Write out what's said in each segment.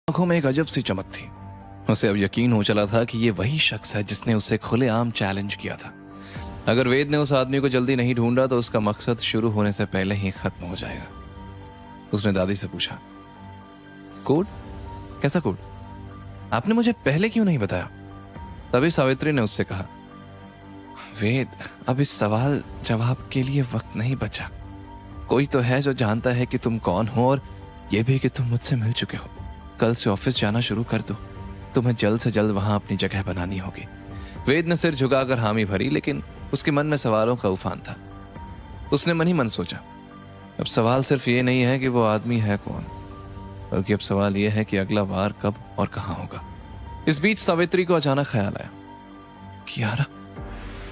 आंखों में एक अजब सी चमक थी। उसे अब यकीन हो चला था कि ये वही शख्स है जिसने उसे खुलेआम चैलेंज किया था। अगर वेद ने उस आदमी को जल्दी नहीं ढूंढा तो उसका मकसद शुरू होने से पहले ही खत्म हो जाएगा। उसने दादी से पूछा, कोड? कैसा कोड? आपने मुझे पहले क्यों नहीं बताया? तभी सावित्री ने उससे कहा, वेद, अब इस सवाल जवाब के लिए वक्त नहीं बचा। कोई तो है जो जानता है कि तुम कौन हो और यह भी कि तुम मुझसे मिल चुके हो। कल से ऑफिस जाना शुरू कर दो। तुम्हें जल्द से जल्द वहां अपनी जगह बनानी होगी। वेद ने सिर झुकाकर हामी भरी, लेकिन उसके मन में सवालों का उफान था। उसने मन ही मन सोचा, अब सवाल सिर्फ ये नहीं है कि वो आदमी है कौन, बल्कि अब सवाल यह है कि अगला बार कब और कहां होगा। इस बीच सावित्री को अचानक ख्याल आया,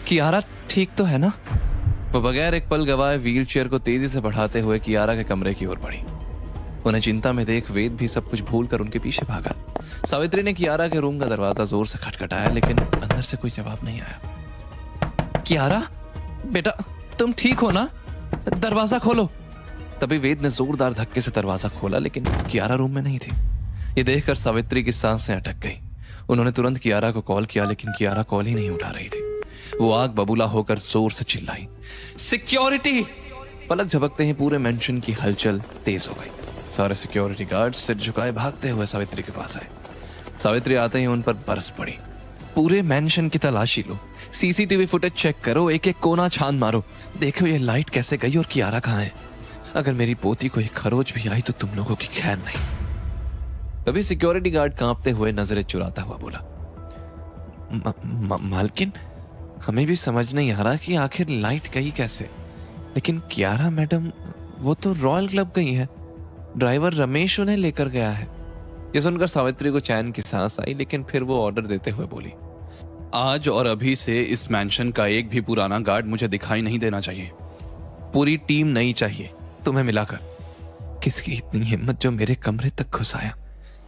कियारा ठीक तो है ना? वो बगैर एक पल गवाए व्हीलचेयर को तेजी से बढ़ाते हुए कियारा के कमरे की ओर बढ़ी। उन्हें चिंता में देख वेद भी सब कुछ भूलकर उनके पीछे भागा। सावित्री ने कियारा के रूम का दरवाजा जोर से खटखटाया, लेकिन अंदर से कोई जवाब नहीं आया। कियारा बेटा, तुम ठीक हो ना? दरवाजा खोलो। तभी वेद ने जोरदार धक्के से दरवाजा खोला, लेकिन कियारा रूम में नहीं थी। ये देखकर सावित्री की सांसें अटक गई। उन्होंने तुरंत कियारा को कॉल किया, लेकिन कियारा कॉल ही नहीं उठा रही थी। वो आग बबूला होकर जोर से चिल्लाई, सिक्योरिटी! पलक झपकते ही पूरे मेंशन की हलचल तेज हो गई। सारे सिक्योरिटी गार्ड सिर झुकाए भागते हुए सावित्री के पास आए। सावित्री आते ही उन पर बरस पड़ी। पूरे मेंशन की तलाशी लो, सीसीटीवी फुटेज चेक करो, एक एक कोना छान मारो, देखो ये लाइट कैसे गई और कियारा कहाँ है। अगर मेरी पोती को एक खरोच भी आई तो तुम लोगों की खैर नहीं। तभी सिक्योरिटी गार्ड कांपते हुए नजरें चुराता हुआ बोला, मालकिन, हमें भी समझ नहीं आ रहा कि आखिर लाइट गई कैसे, लेकिन कियारा मैडम वो तो रॉयल क्लब गई है। ड्राइवर रमेश उन्हें लेकर गया है। यह सुनकर सावित्री को चैन की सांस आई, लेकिन फिर वो ऑर्डर देते हुए बोली, आज और अभी से इस मैंशन का एक भी पुराना गार्ड मुझे दिखाई नहीं देना चाहिए। पूरी टीम नहीं चाहिए तुम्हें मिलाकर। किसकी इतनी हिम्मत जो मेरे कमरे तक घुस आया?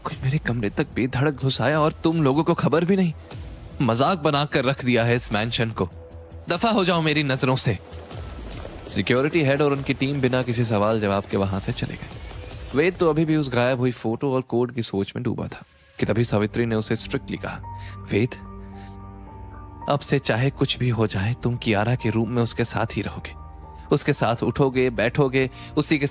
कोई मेरे कमरे तक बेधड़क घुस आया और तुम लोगों को खबर भी नहीं? मजाक बनाकर रख दिया है इस मैंशन को। दफा हो जाओ मेरी नजरों से। सिक्योरिटी हेड और उनकी टीम बिना किसी सवाल जवाब के वहां से चले गए। वेद तो अभी भी उस गायब हुई फोटो और कोड की सोच में डूबा था कि तभी सावित्री ने उसे स्ट्रिक्टली कहा, वेद, अब से चाहे कुछ भी हो जाए तुम कियारा के रूम में उसके साथ ही रहोगे। उसके साथ उठोगे, बैठोगे, उसी के